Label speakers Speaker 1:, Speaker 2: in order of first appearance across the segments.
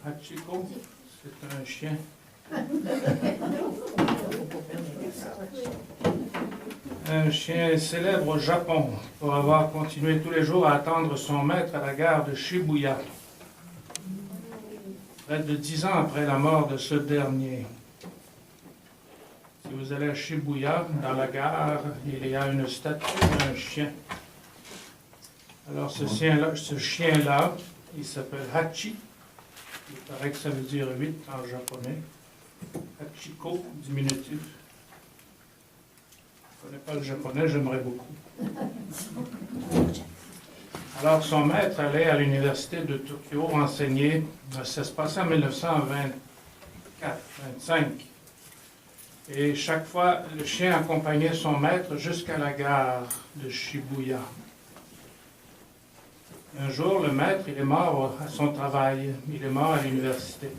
Speaker 1: Hachiko, c'est un chien. Un chien célèbre au Japon pour avoir continué tous les jours à attendre son maître à la gare de Shibuya, près de 10 ans après la mort de ce dernier. Si vous allez à Shibuya, dans la gare, il y a une statue d'un chien. Alors ce chien-là, il s'appelle Hachi. Il paraît que ça veut dire 8 en japonais. Hachiko, diminutif. Je ne connais pas le japonais, j'aimerais beaucoup. Alors son maître allait à l'université de Tokyo enseigner. Ça se passait en 1924-25. Et chaque fois, le chien accompagnait son maître jusqu'à la gare de Shibuya. Un jour, le maître, il est mort à son travail. Il est mort à l'université.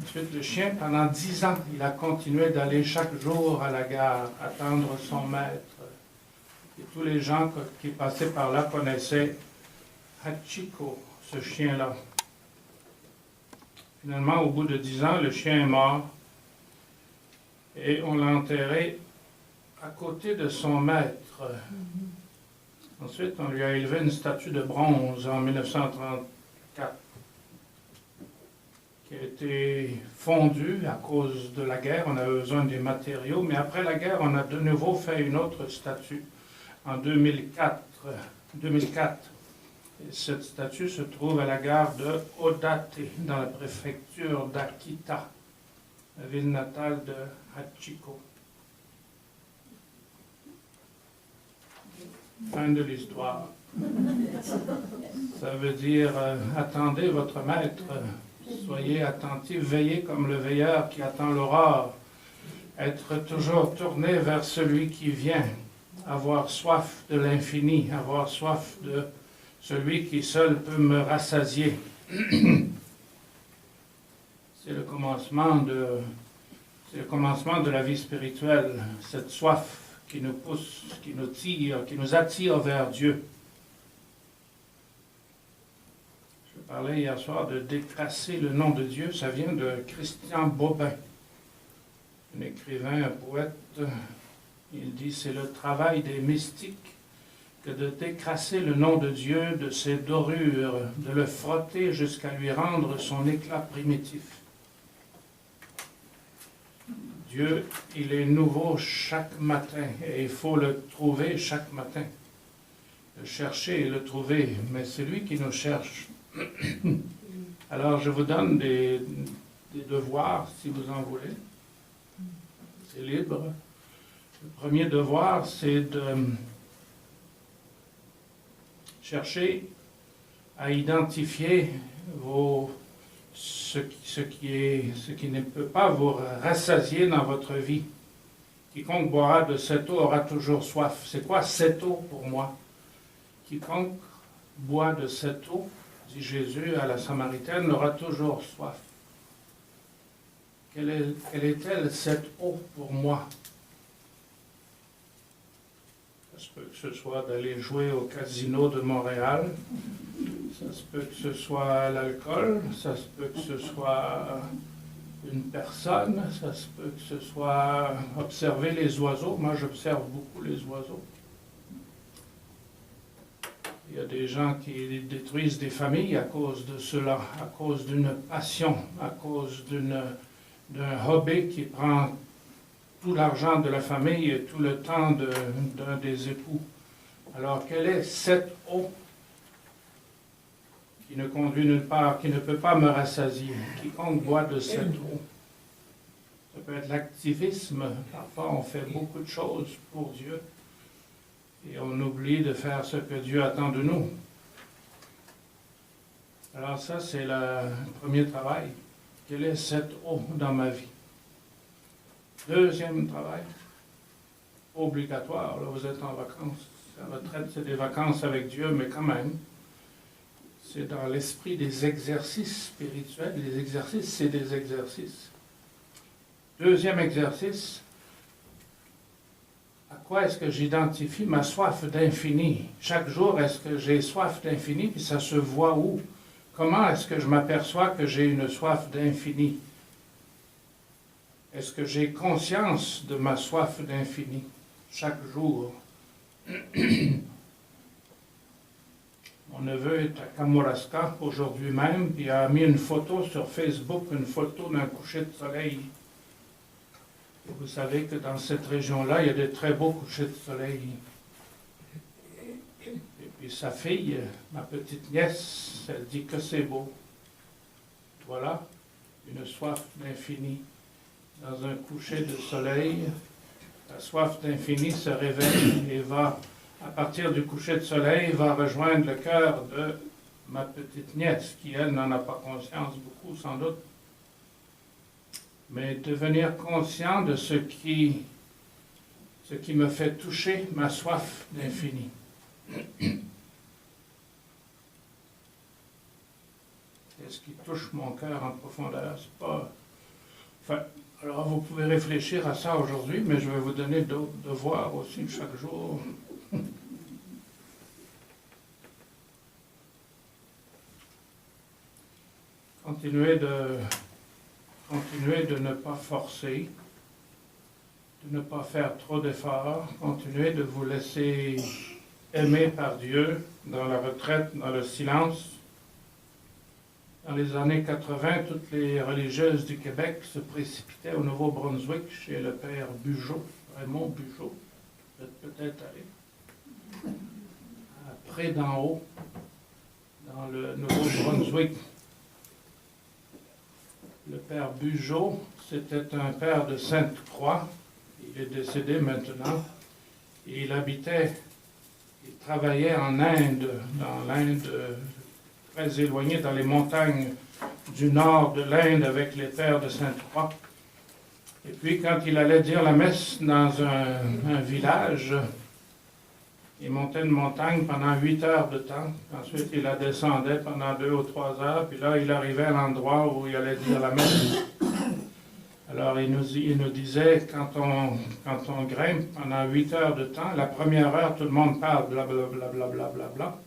Speaker 1: Ensuite, le chien, pendant 10 ans, il a continué d'aller chaque jour à la gare, attendre son maître. Et tous les gens qui passaient par là connaissaient Hachiko, ce chien-là. Finalement, au bout de 10 ans, le chien est mort. Et on l'a enterré à côté de son maître. Ensuite, on lui a élevé une statue de bronze en 1934 qui a été fondue à cause de la guerre. On avait besoin des matériaux, mais après la guerre, on a de nouveau fait une autre statue en 2004. Et cette statue se trouve à la gare de Odate, dans la préfecture d'Akita, la ville natale de Hachiko. Fin de l'histoire. Ça veut dire attendez votre maître, soyez attentifs, veillez comme le veilleur qui attend l'aurore, être toujours tourné vers celui qui vient, avoir soif de l'infini, avoir soif de celui qui seul peut me rassasier. C'est le commencement de la vie spirituelle, cette soif qui nous pousse, qui nous tire, qui nous attire vers Dieu. Je parlais hier soir de décrasser le nom de Dieu. Ça vient de Christian Bobin, un écrivain, un poète. Il dit, c'est le travail des mystiques que de décrasser le nom de Dieu de ses dorures, de le frotter jusqu'à lui rendre son éclat primitif. Dieu, il est nouveau chaque matin et il faut le trouver chaque matin. Le chercher et le trouver, mais c'est lui qui nous cherche. Alors je vous donne des devoirs si vous en voulez. C'est libre. Le premier devoir, c'est de chercher à identifier ce qui ne peut pas vous rassasier dans votre vie. Quiconque boira de cette eau aura toujours soif. C'est quoi cette eau pour moi? Quiconque boit de cette eau, dit Jésus à la Samaritaine, aura toujours soif. Quelle est-elle cette eau pour moi? Ça se peut que ce soit d'aller jouer au casino de Montréal. Ça se peut que ce soit l'alcool, ça se peut que ce soit une personne, ça se peut que ce soit observer les oiseaux. Moi, j'observe beaucoup les oiseaux. Il y a des gens qui détruisent des familles à cause de cela, à cause d'une passion, à cause d'un hobby qui prend tout l'argent de la famille et tout le temps d'un des époux. Alors, quelle est cette eau qui ne conduit nulle part, qui ne peut pas me rassasier? Quiconque boit de cette eau. Ça peut être l'activisme. Parfois, on fait beaucoup de choses pour Dieu et on oublie de faire ce que Dieu attend de nous. Alors ça, c'est le premier travail. Quelle est cette eau dans ma vie? Deuxième travail, obligatoire. Là, vous êtes en vacances. La retraite, c'est des vacances avec Dieu, mais quand même, c'est dans l'esprit des exercices spirituels. Les exercices, c'est des exercices. Deuxième exercice, à quoi est-ce que j'identifie ma soif d'infini? Chaque jour, est-ce que j'ai soif d'infini? Puis ça se voit où? comment est-ce que je m'aperçois que j'ai une soif d'infini? Est-ce que j'ai conscience de ma soif d'infini chaque jour? Mon neveu est à Kamouraska aujourd'hui même, puis il a mis une photo sur Facebook, une photo d'un coucher de soleil. Et vous savez que dans cette région-là, il y a de très beaux couchers de soleil. Et puis sa fille, ma petite nièce, elle dit que c'est beau. Voilà, une soif d'infini. Dans un coucher de soleil, la soif d'infini se réveille et va, à partir du coucher de soleil, va rejoindre le cœur de ma petite nièce, qui, elle, n'en a pas conscience beaucoup, sans doute. Mais devenir conscient de ce qui me fait toucher ma soif d'infini. Qu'est-ce qui touche mon cœur en profondeur? C'est pas... Enfin, alors vous pouvez réfléchir à ça aujourd'hui, mais je vais vous donner d'autres devoirs aussi chaque jour. Continuez de ne pas forcer, de ne pas faire trop d'efforts, continuez de vous laisser aimer par Dieu dans la retraite, dans le silence. Dans les années 80, toutes les religieuses du Québec se précipitaient au Nouveau-Brunswick chez le père Bugeaud, Raymond Bugeaud. Vous êtes peut-être allé. Près d'en haut, dans le Nouveau-Brunswick. Le père Bugeaud, c'était un père de Sainte-Croix. Il est décédé maintenant. Et il travaillait en Inde, dans l'Inde très éloignée, dans les montagnes du nord de l'Inde avec les pères de Sainte-Croix. Et puis quand il allait dire la messe dans un village, il montait une montagne pendant 8 heures de temps. Ensuite, il la descendait pendant 2 ou 3 heures. Puis là, il arrivait à l'endroit où il allait dire la messe. Alors, il nous disait, quand on grimpe pendant 8 heures de temps, la première heure, tout le monde parle, blablabla, blablabla. Bla.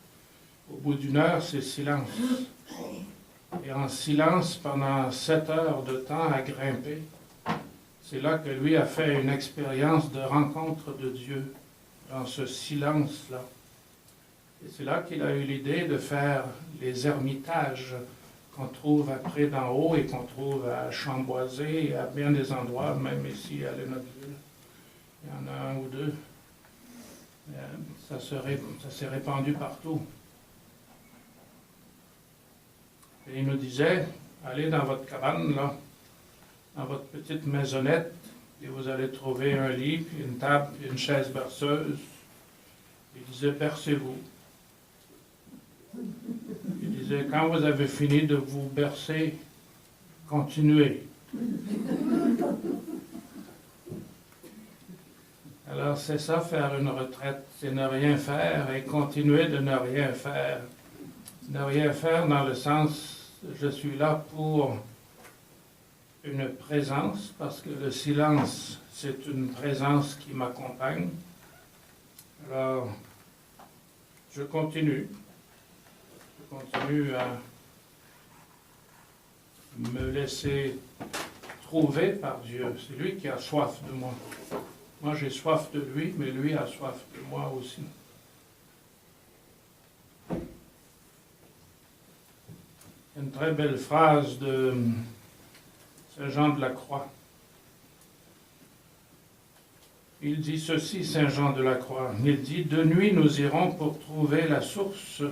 Speaker 1: Au bout d'une heure, c'est silence. Et en silence, pendant 7 heures de temps à grimper, c'est là que lui a fait une expérience de rencontre de Dieu. Dans ce silence-là. Et c'est là qu'il a eu l'idée de faire les ermitages qu'on trouve après d'en haut et qu'on trouve à Chamboisé et à bien des endroits, même ici à Lennoxville. Il y en a un ou deux. Ça s'est répandu partout. Et il nous disait, allez dans votre cabane, là, dans votre petite maisonnette, et vous allez trouver un lit, puis une table, puis une chaise berceuse. Il disait, bercez-vous. Il disait, quand vous avez fini de vous bercer, continuez. Alors c'est ça, faire une retraite, c'est ne rien faire et continuer de ne rien faire. Ne rien faire dans le sens, je suis là pour une présence, parce que le silence, c'est une présence qui m'accompagne. Alors, je continue à me laisser trouver par Dieu. C'est lui qui a soif de moi. Moi, j'ai soif de lui, mais lui a soif de moi aussi. Une très belle phrase de Saint Jean de la Croix. Il dit ceci, Saint Jean de la Croix. Il dit, de nuit nous irons pour trouver la source.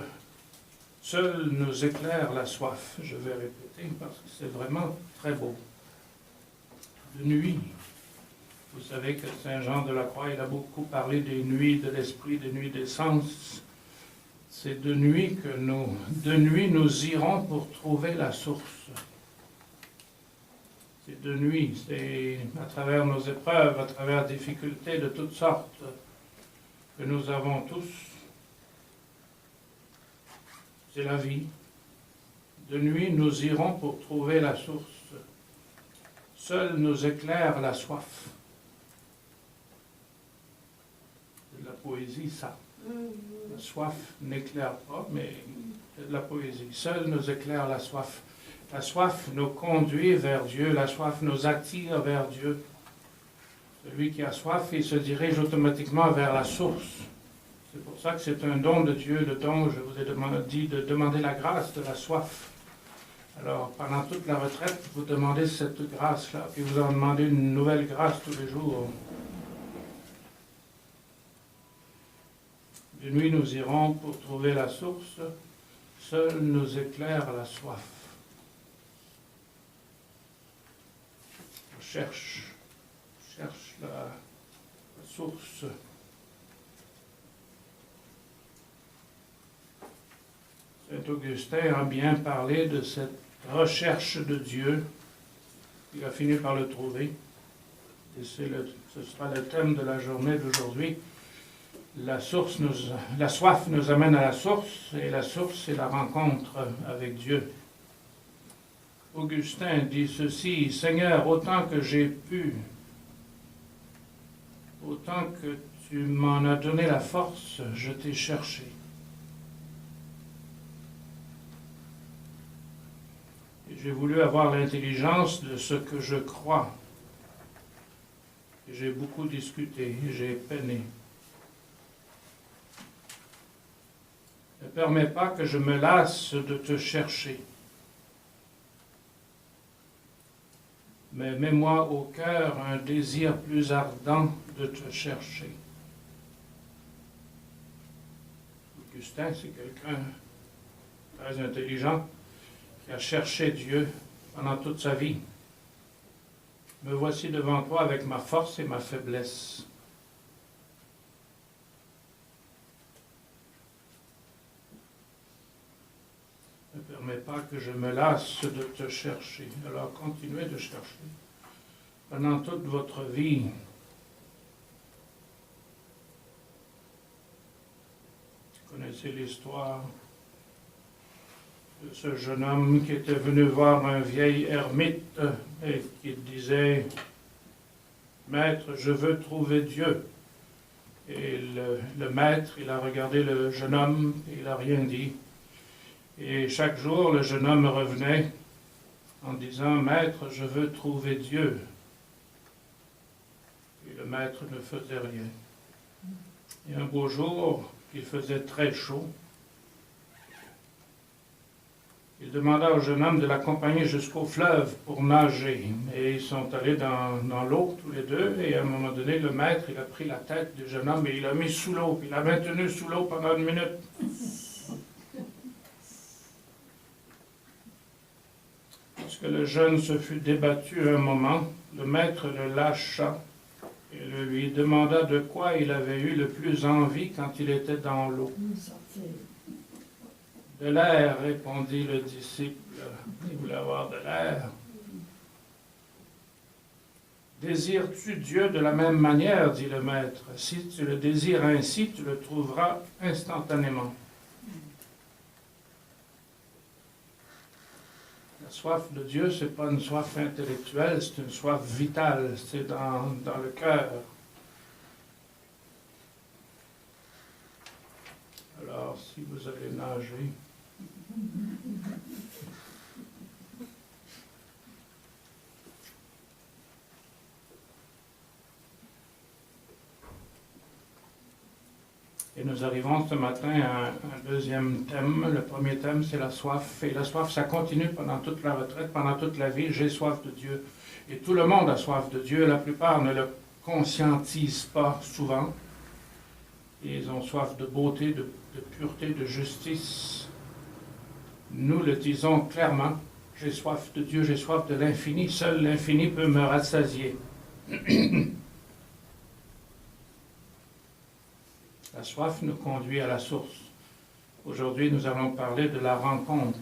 Speaker 1: Seul nous éclaire la soif. Je vais répéter parce que c'est vraiment très beau. De nuit. Vous savez que Saint Jean de la Croix, il a beaucoup parlé des nuits de l'esprit, des nuits des sens. C'est de nuit nous irons pour trouver la source. C'est de nuit, c'est à travers nos épreuves, à travers des difficultés de toutes sortes que nous avons tous. C'est la vie. De nuit, nous irons pour trouver la source. Seul nous éclaire la soif. C'est de la poésie, ça. La soif n'éclaire pas, mais c'est de la poésie. Seul nous éclaire la soif. La soif nous conduit vers Dieu, la soif nous attire vers Dieu. Celui qui a soif, il se dirige automatiquement vers la source. C'est pour ça que c'est un don de Dieu, le don, je vous ai dit, de demander la grâce de la soif. Alors, pendant toute la retraite, vous demandez cette grâce-là, puis vous en demandez une nouvelle grâce tous les jours. De nuit, nous irons pour trouver la source. Seul nous éclaire la soif. On cherche la source. Saint Augustin a bien parlé de cette recherche de Dieu. Il a fini par le trouver. Et ce sera le thème de la journée d'aujourd'hui. La soif nous amène à la source, et la source, c'est la rencontre avec Dieu. Augustin dit ceci: Seigneur, autant que j'ai pu, autant que tu m'en as donné la force, je t'ai cherché. Et j'ai voulu avoir l'intelligence de ce que je crois. Et j'ai beaucoup discuté, j'ai peiné. Ne permets pas que je me lasse de te chercher. Mais mets-moi au cœur un désir plus ardent de te chercher. Augustin, c'est quelqu'un de très intelligent qui a cherché Dieu pendant toute sa vie. Me voici devant toi avec ma force et ma faiblesse. Ne permets pas que je me lasse de te chercher. Alors continuez de chercher. Pendant toute votre vie, vous connaissez l'histoire de ce jeune homme qui était venu voir un vieil ermite et qui disait « Maître, je veux trouver Dieu ». Et le maître, il a regardé le jeune homme et il n'a rien dit. Et chaque jour, le jeune homme revenait en disant « Maître, je veux trouver Dieu ». Et le maître ne faisait rien. Et un beau jour, il faisait très chaud, il demanda au jeune homme de l'accompagner jusqu'au fleuve pour nager. Et ils sont allés dans l'eau tous les deux, et à un moment donné, le maître, il a pris la tête du jeune homme et il l'a mis sous l'eau, puis il l'a maintenu sous l'eau pendant 1 minute. Lorsque le jeune se fut débattu un moment, le maître le lâcha et lui demanda de quoi il avait eu le plus envie quand il était dans l'eau. De l'air, répondit le disciple. Il voulait avoir de l'air. Désires-tu Dieu de la même manière, dit le maître. Si tu le désires ainsi, tu le trouveras instantanément. La soif de Dieu, ce n'est pas une soif intellectuelle, c'est une soif vitale, c'est dans le cœur. Alors, si vous allez nager, et nous arrivons ce matin à un deuxième thème. Le premier thème, c'est la soif. Et la soif, ça continue pendant toute la retraite, pendant toute la vie. J'ai soif de Dieu. Et tout le monde a soif de Dieu. La plupart ne le conscientisent pas souvent. Ils ont soif de beauté, de pureté, de justice. Nous le disons clairement, j'ai soif de Dieu, j'ai soif de l'infini, seul l'infini peut me rassasier. La soif nous conduit à la source. Aujourd'hui, nous allons parler de la rencontre.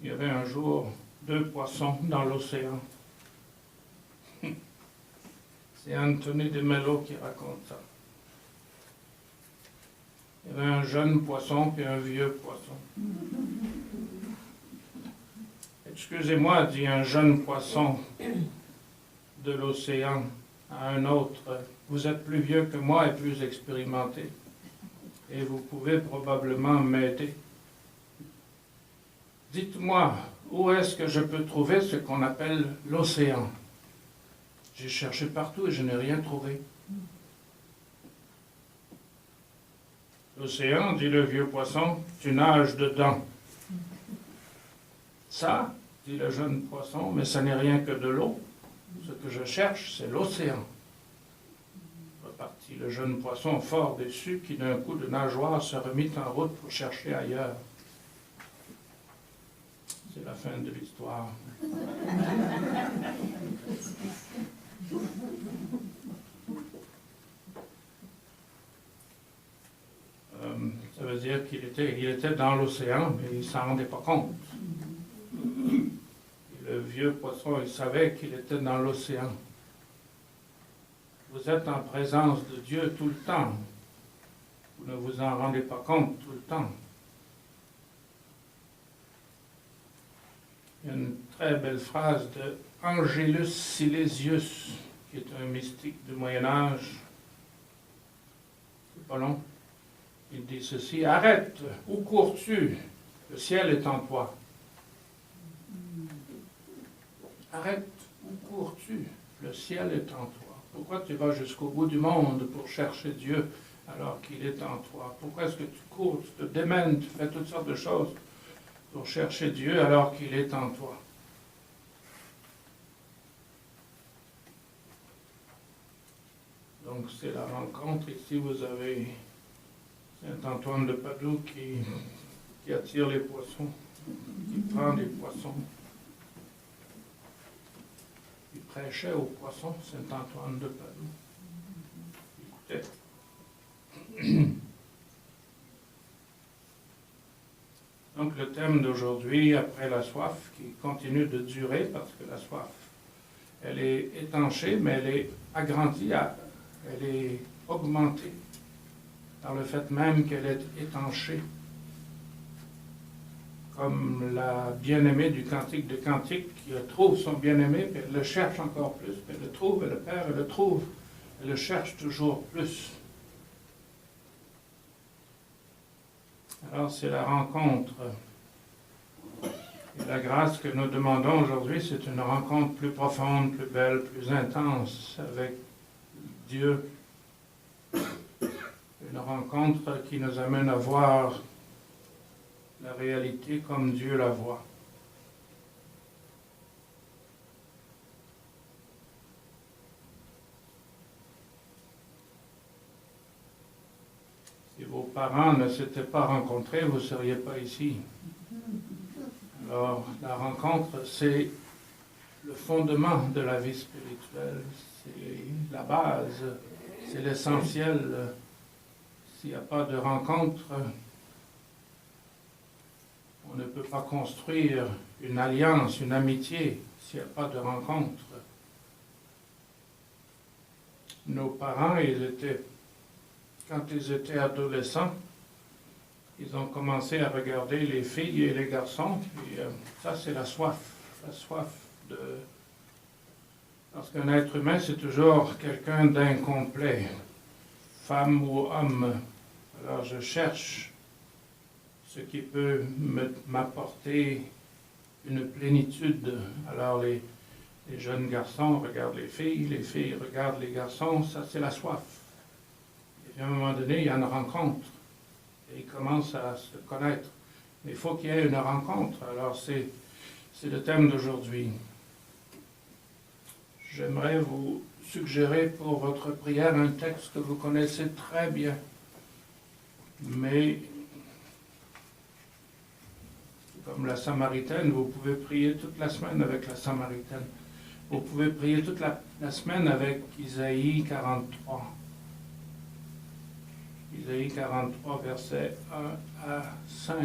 Speaker 1: Il y avait un jour 2 poissons dans l'océan. C'est Anthony de Mello qui raconte ça. Il y avait un jeune poisson puis un vieux poisson. Excusez-moi, dit un jeune poisson, de l'océan à un autre. Vous êtes plus vieux que moi et plus expérimenté, et vous pouvez probablement m'aider. Dites-moi, où est-ce que je peux trouver ce qu'on appelle l'océan? J'ai cherché partout et je n'ai rien trouvé. L'océan, dit le vieux poisson, tu nages dedans. Ça, dit le jeune poisson, mais ça n'est rien que de l'eau. Ce que je cherche, c'est l'océan. Repartit le jeune poisson fort déçu qui d'un coup de nageoire se remit en route pour chercher ailleurs. C'est la fin de l'histoire. Ça veut dire qu'il était dans l'océan, mais il ne s'en rendait pas compte. Et le vieux poisson, il savait qu'il était dans l'océan. Vous êtes en présence de Dieu tout le temps. Vous ne vous en rendez pas compte tout le temps. Il y a une très belle phrase de Angelus Silesius, qui est un mystique du Moyen-Âge. C'est pas long. Il dit ceci: arrête, où cours-tu? Le ciel est en toi. Arrête, où cours-tu? Le ciel est en toi. Pourquoi tu vas jusqu'au bout du monde pour chercher Dieu alors qu'il est en toi? Pourquoi est-ce que tu cours, tu te démènes, tu fais toutes sortes de choses pour chercher Dieu alors qu'il est en toi? Donc c'est la rencontre. Ici vous avez Saint-Antoine de Padoue qui attire les poissons, qui prend les poissons. Il prêchait aux poissons, Saint-Antoine de Padoue. Écoutez. Donc le thème d'aujourd'hui, après la soif, qui continue de durer, parce que la soif, elle est étanchée, mais elle est agrandie, elle est augmentée par le fait même qu'elle est étanchée. Comme la bien-aimée du Cantique de Cantique qui trouve son bien-aimé, puis elle le cherche encore plus, puis elle le trouve, elle le perd, elle le trouve, elle le cherche toujours plus. Alors c'est la rencontre. Et la grâce que nous demandons aujourd'hui, c'est une rencontre plus profonde, plus belle, plus intense avec Dieu. Une rencontre qui nous amène à voir la réalité comme Dieu la voit. Si vos parents ne s'étaient pas rencontrés, vous ne seriez pas ici. Alors, la rencontre, c'est le fondement de la vie spirituelle, c'est la base, c'est l'essentiel. S'il n'y a pas de rencontre, on ne peut pas construire une alliance, une amitié, s'il n'y a pas de rencontre. Nos parents, quand ils étaient adolescents, ils ont commencé à regarder les filles et les garçons, puis ça c'est la soif de... Parce qu'un être humain, c'est toujours quelqu'un d'incomplet, femme ou homme. Alors je cherche ce qui peut m'apporter une plénitude. Alors les jeunes garçons regardent les filles regardent les garçons, ça c'est la soif. Et puis à un moment donné, il y a une rencontre. Et ils commencent à se connaître. Mais il faut qu'il y ait une rencontre. Alors c'est le thème d'aujourd'hui. J'aimerais vous suggérer pour votre prière un texte que vous connaissez très bien. Mais comme la Samaritaine, vous pouvez prier toute la semaine avec la Samaritaine. Vous pouvez prier toute la semaine avec Isaïe 43. Isaïe 43, versets 1 à 5.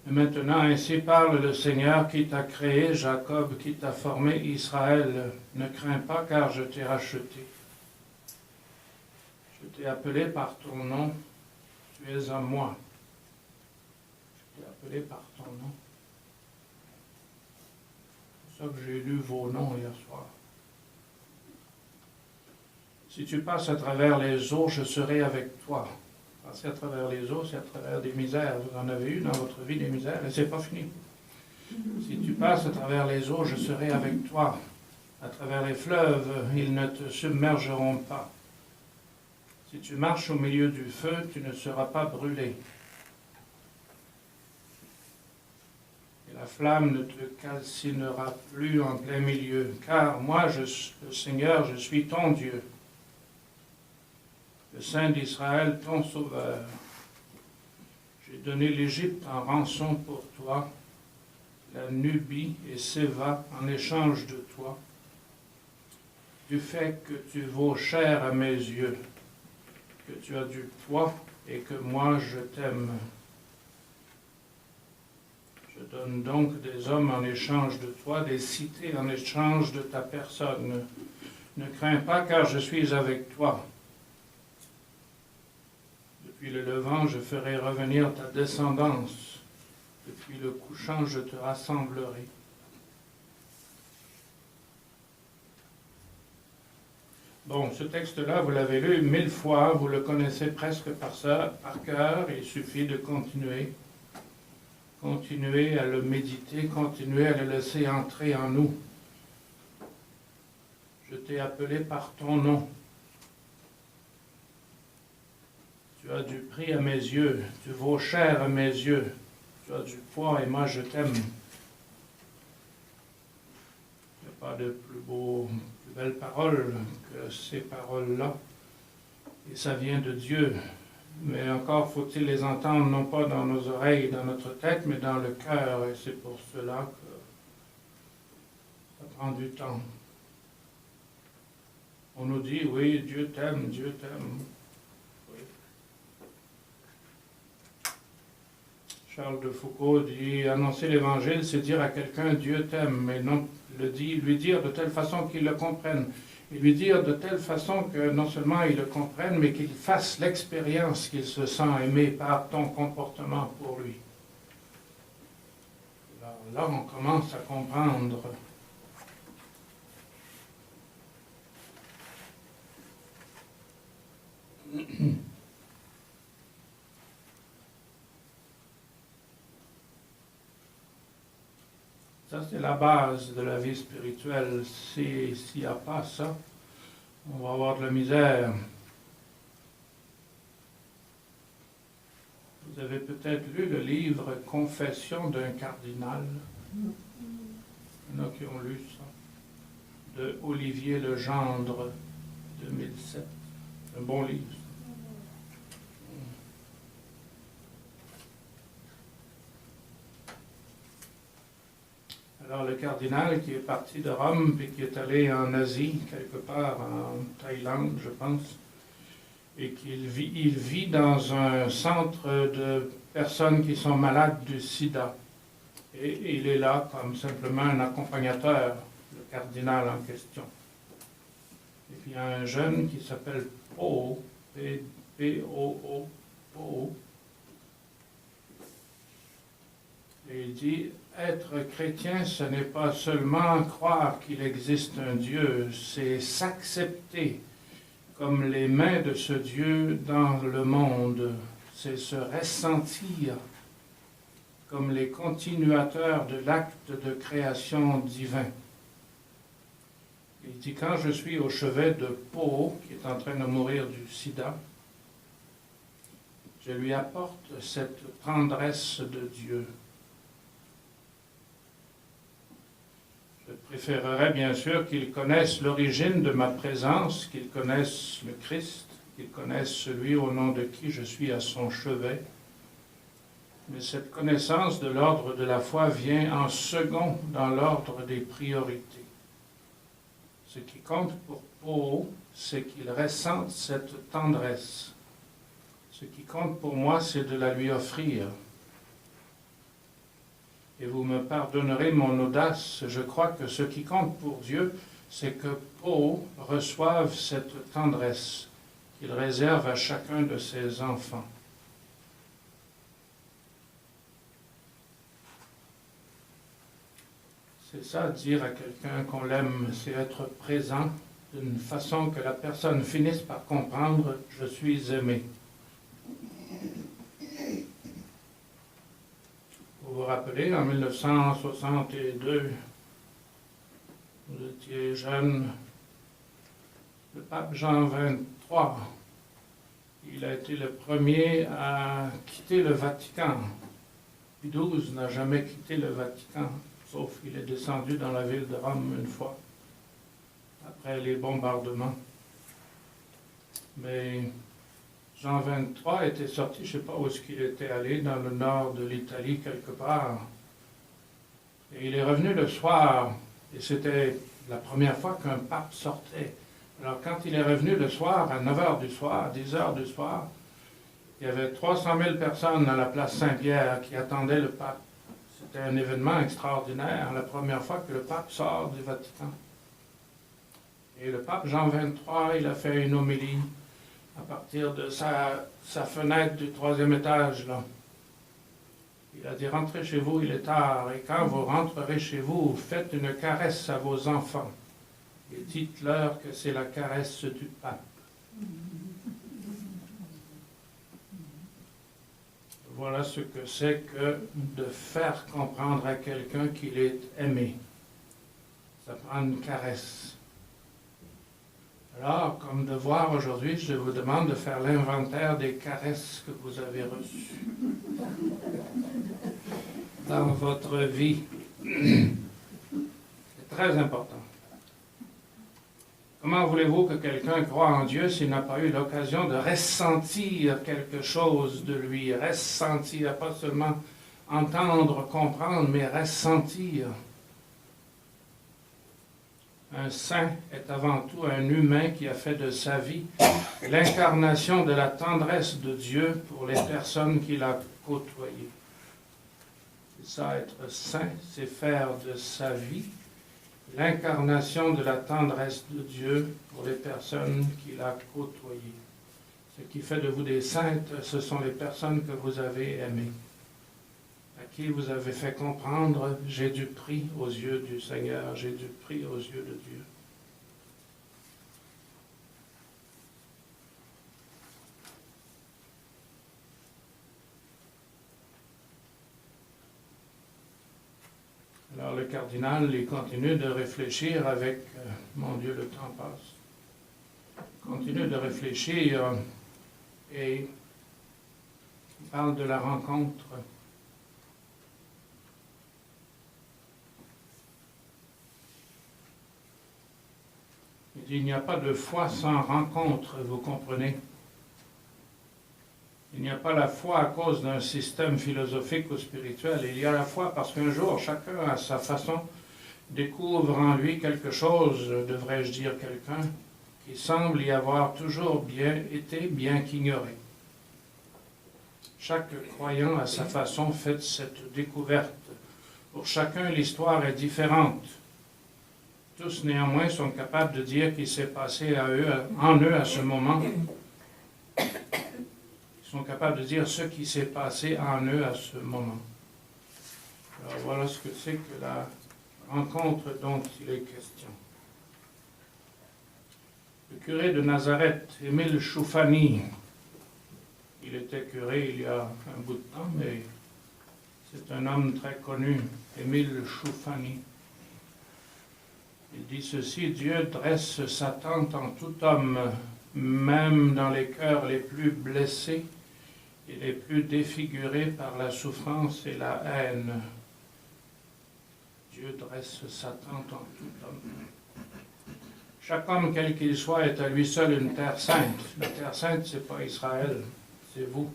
Speaker 1: Et maintenant, ainsi parle le Seigneur qui t'a créé, Jacob, qui t'a formé, Israël. Ne crains pas, car je t'ai racheté. Je t'ai appelé par ton nom, tu es à moi. Je t'ai appelé par ton nom. C'est pour ça que j'ai lu vos noms hier soir. Si tu passes à travers les eaux, je serai avec toi. Passer à travers les eaux, c'est à travers des misères. Vous en avez eu dans votre vie des misères et c'est pas fini. Si tu passes à travers les eaux, je serai avec toi. À travers les fleuves, ils ne te submergeront pas. Si tu marches au milieu du feu, tu ne seras pas brûlé. Et la flamme ne te calcinera plus en plein milieu. Car moi, le Seigneur, je suis ton Dieu, le Saint d'Israël, ton Sauveur. J'ai donné l'Égypte en rançon pour toi, la Nubie et Séva en échange de toi, du fait que tu vaux cher à mes yeux, que tu as du poids et que moi je t'aime. Je donne donc des hommes en échange de toi, des cités en échange de ta personne. Ne crains pas, car je suis avec toi. Depuis le levant, je ferai revenir ta descendance. Depuis le couchant, je te rassemblerai. Bon, ce texte-là, vous l'avez lu 1000 fois, vous le connaissez presque par cœur, il suffit de continuer. Continuer à le méditer, continuer à le laisser entrer en nous. Je t'ai appelé par ton nom. Tu as du prix à mes yeux, tu vaux cher à mes yeux, tu as du poids et moi je t'aime. Il n'y a pas de plus belle parole que ces paroles-là. Et ça vient de Dieu. Mais encore faut-il les entendre, non pas dans nos oreilles, dans notre tête, mais dans le cœur. Et c'est pour cela que ça prend du temps. On nous dit, oui, Dieu t'aime, Dieu t'aime. Oui. Charles de Foucault dit, annoncer l'Évangile, c'est dire à quelqu'un, Dieu t'aime, mais non lui dire de telle façon qu'il le comprenne. Et lui dire de telle façon que non seulement il le comprenne, mais qu'il fasse l'expérience qu'il se sent aimé par ton comportement pour lui. Alors là, on commence à comprendre. Ça, c'est la base de la vie spirituelle. S'il n'y a pas ça, on va avoir de la misère. Vous avez peut-être lu le livre « Confession d'un cardinal ». Il y en a qui ont lu ça. De Olivier Legendre, 2007. Un bon livre. Alors le cardinal qui est parti de Rome et qui est allé en Asie, quelque part en Thaïlande, je pense, et qu'il vit dans un centre de personnes qui sont malades du sida. Et il est là comme simplement un accompagnateur, le cardinal en question. Et puis il y a un jeune qui s'appelle Po, P-O-O, Po. Et il dit, être chrétien, ce n'est pas seulement croire qu'il existe un Dieu, c'est s'accepter comme les mains de ce Dieu dans le monde, c'est se ressentir comme les continuateurs de l'acte de création divin. Il dit, quand je suis au chevet de Po, qui est en train de mourir du sida, je lui apporte cette tendresse de Dieu. Je préférerais bien sûr qu'ils connaissent l'origine de ma présence, qu'ils connaissent le Christ, qu'ils connaissent celui au nom de qui je suis à son chevet. Mais cette connaissance de l'ordre de la foi vient en second dans l'ordre des priorités. Ce qui compte pour Po, c'est qu'il ressente cette tendresse. Ce qui compte pour moi, c'est de la lui offrir. Et vous me pardonnerez mon audace, je crois que ce qui compte pour Dieu, c'est que Po reçoive cette tendresse qu'il réserve à chacun de ses enfants. C'est ça, dire à quelqu'un qu'on l'aime, c'est être présent d'une façon que la personne finisse par comprendre « je suis aimé ». Vous vous rappelez, en 1962, vous étiez jeune, le pape Jean XXIII, il a été le premier à quitter le Vatican. Pie XII n'a jamais quitté le Vatican, sauf qu'il est descendu dans la ville de Rome une fois, après les bombardements. Mais Jean XXIII était sorti, je ne sais pas où est-ce qu'il était allé, dans le nord de l'Italie quelque part. Et il est revenu le soir, et c'était la première fois qu'un pape sortait. Alors quand il est revenu le soir, à 9 h du soir, 10 h du soir, il y avait 300 000 personnes à la place Saint-Pierre qui attendaient le pape. C'était un événement extraordinaire, la première fois que le pape sort du Vatican. Et le pape Jean XXIII, il a fait une homélie à partir de sa fenêtre du 3e étage, là. Il a dit, rentrez chez vous, il est tard, et quand vous rentrerez chez vous, faites une caresse à vos enfants, et dites-leur que c'est la caresse du pape. Voilà ce que c'est que de faire comprendre à quelqu'un qu'il est aimé. Ça prend une caresse. Alors, comme devoir aujourd'hui, je vous demande de faire l'inventaire des caresses que vous avez reçues dans votre vie. C'est très important. Comment voulez-vous que quelqu'un croie en Dieu s'il n'a pas eu l'occasion de ressentir quelque chose de lui? Ressentir, pas seulement entendre, comprendre, mais ressentir. Un saint est avant tout un humain qui a fait de sa vie l'incarnation de la tendresse de Dieu pour les personnes qu'il a côtoyées. C'est ça, être saint, c'est faire de sa vie l'incarnation de la tendresse de Dieu pour les personnes qu'il a côtoyées. Ce qui fait de vous des saintes, ce sont les personnes que vous avez aimées, à qui vous avez fait comprendre « j'ai du prix aux yeux du Seigneur, j'ai du prix aux yeux de Dieu ». Alors le cardinal, il continue de réfléchir avec, mon Dieu, le temps passe, continue de réfléchir et il parle de la rencontre. Il dit, il n'y a pas de foi sans rencontre, vous comprenez? Il n'y a pas la foi à cause d'un système philosophique ou spirituel. Il y a la foi parce qu'un jour, chacun à sa façon découvre en lui quelque chose, devrais-je dire quelqu'un, qui semble y avoir toujours été, bien qu'ignoré. Chaque croyant à sa façon fait cette découverte. Pour chacun, l'histoire est différente. Tous, néanmoins, sont capables de dire qu'il s'est passé en eux à ce moment. Sont capables de dire ce qui s'est passé en eux à ce moment. Alors voilà ce que c'est que la rencontre dont il est question. Le curé de Nazareth, Émile Choufani, il était curé il y a un bout de temps, mais c'est un homme très connu, Émile Choufani. Il dit ceci, Dieu dresse sa tente en tout homme, même dans les cœurs les plus blessés et les plus défigurés par la souffrance et la haine. Dieu dresse sa tente en tout homme. Chaque homme, quel qu'il soit, est à lui seul une terre sainte. La terre sainte, ce n'est pas Israël, c'est vous.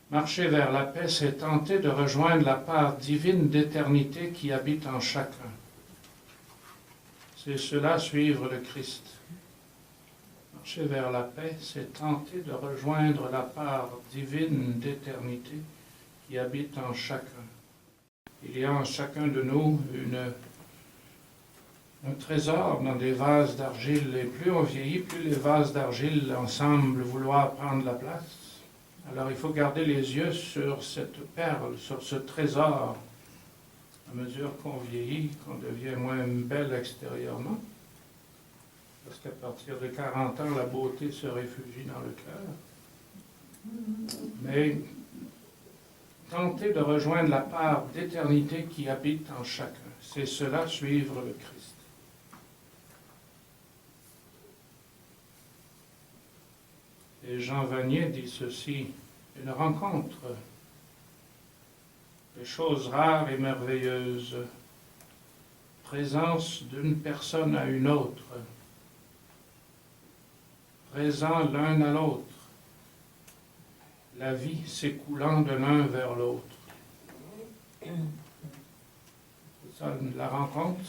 Speaker 1: Marcher vers la paix, c'est tenter de rejoindre la part divine d'éternité qui habite en chacun. C'est cela, suivre le Christ. Marcher vers la paix, c'est tenter de rejoindre la part divine d'éternité qui habite en chacun. Il y a en chacun de nous un trésor dans des vases d'argile. Et plus on vieillit, plus les vases d'argile semblent vouloir prendre la place. Alors il faut garder les yeux sur cette perle, sur ce trésor, à mesure qu'on vieillit, qu'on devient moins belle extérieurement. Parce qu'à partir de 40 ans, la beauté se réfugie dans le cœur. Mais tentez de rejoindre la part d'éternité qui habite en chacun. C'est cela, suivre le Christ. Et Jean Vanier dit ceci, une rencontre, des choses rares et merveilleuses, présence d'une personne à une autre, présents l'un à l'autre, la vie s'écoulant de l'un vers l'autre. Ça, la rencontre,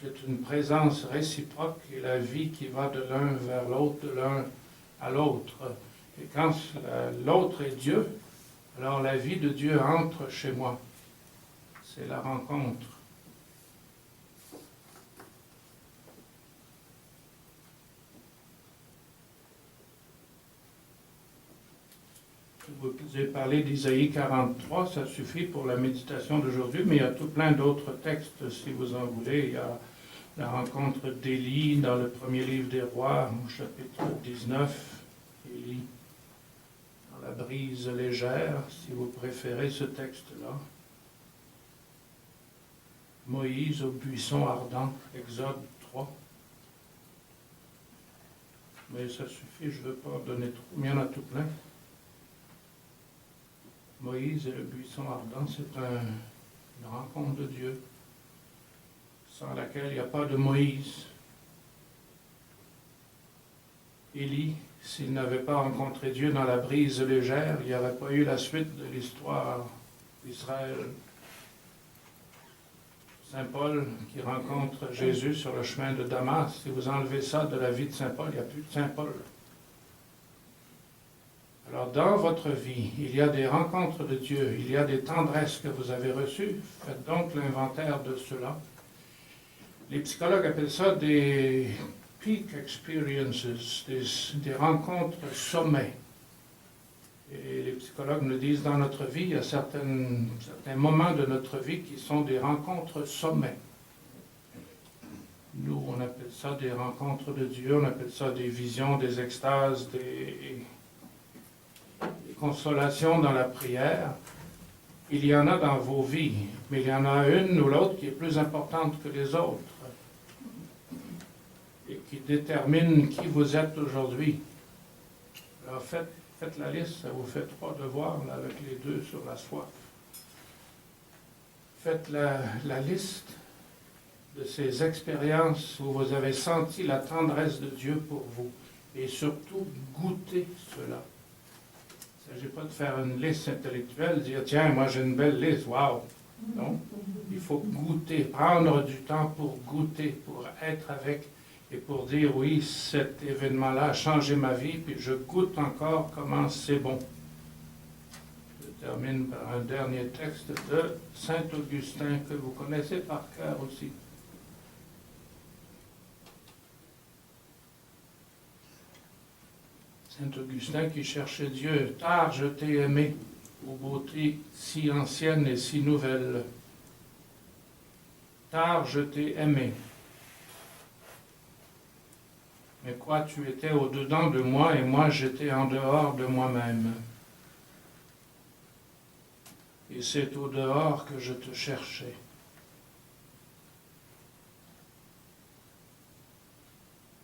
Speaker 1: c'est une présence réciproque et la vie qui va de l'un vers l'autre, de l'un à l'autre. Et quand l'autre est Dieu, alors la vie de Dieu entre chez moi. C'est la rencontre. Vous avez parlé d'Isaïe 43, ça suffit pour la méditation d'aujourd'hui, mais il y a tout plein d'autres textes si vous en voulez. Il y a la rencontre d'Élie dans le premier livre des rois, au chapitre 19. Élie dans la brise légère, si vous préférez ce texte-là. Moïse au buisson ardent, Exode 3. Mais ça suffit, je ne veux pas en donner trop, mais il y en a tout plein. Moïse et le buisson ardent, c'est une rencontre de Dieu, sans laquelle il n'y a pas de Moïse. Élie, s'il n'avait pas rencontré Dieu dans la brise légère, il n'y aurait pas eu la suite de l'histoire d'Israël. Saint Paul qui rencontre Jésus sur le chemin de Damas, si vous enlevez ça de la vie de Saint Paul, il n'y a plus de Saint Paul. Alors dans votre vie, il y a des rencontres de Dieu, il y a des tendresses que vous avez reçues, faites donc l'inventaire de cela. Les psychologues appellent ça des peak experiences, des rencontres sommets. Et les psychologues nous disent dans notre vie, il y a certains moments de notre vie qui sont des rencontres sommets. Nous, on appelle ça des rencontres de Dieu, on appelle ça des visions, des extases, des consolations dans la prière. Il y en a dans vos vies, mais il y en a une ou l'autre qui est plus importante que les autres et qui détermine qui vous êtes aujourd'hui. Alors faites la liste, ça vous fait 3 devoirs là, avec les 2 sur la soif. Faites la liste de ces expériences où vous avez senti la tendresse de Dieu pour vous et surtout goûtez cela. Il ne s'agit pas de faire une liste intellectuelle, dire tiens, moi j'ai une belle liste, waouh! Non, il faut goûter, prendre du temps pour goûter, pour être avec et pour dire oui, cet événement-là a changé ma vie, puis je goûte encore comment c'est bon. Je termine par un dernier texte de Saint Augustin que vous connaissez par cœur aussi. Saint Augustin qui cherchait Dieu, tard je t'ai aimé, aux beautés si anciennes et si nouvelles. Tard je t'ai aimé. Mais quoi, tu étais au-dedans de moi et moi j'étais en dehors de moi-même. Et c'est au dehors que je te cherchais.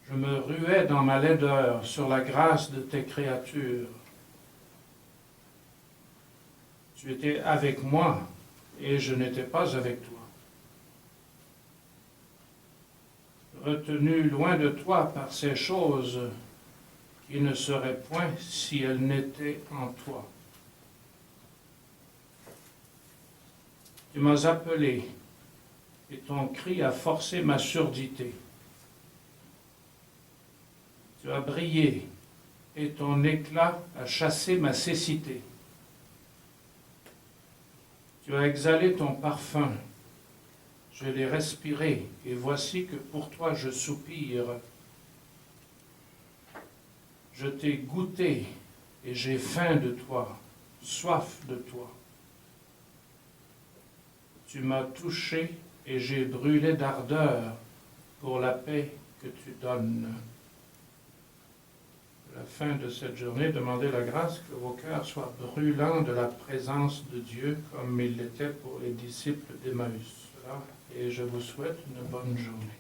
Speaker 1: Je me ruais dans ma laideur sur la grâce de tes créatures. Tu étais avec moi et je n'étais pas avec toi. Retenu loin de toi par ces choses qui ne seraient point si elles n'étaient en toi. Tu m'as appelé et ton cri a forcé ma surdité. Tu as brillé et ton éclat a chassé ma cécité. Tu as exhalé ton parfum. Je l'ai respiré, et voici que pour toi je soupire. Je t'ai goûté, et j'ai faim de toi, soif de toi. Tu m'as touché et j'ai brûlé d'ardeur pour la paix que tu donnes. À la fin de cette journée, demandez la grâce que vos cœurs soient brûlants de la présence de Dieu, comme il l'était pour les disciples d'Emmaüs. Et je vous souhaite une bonne journée.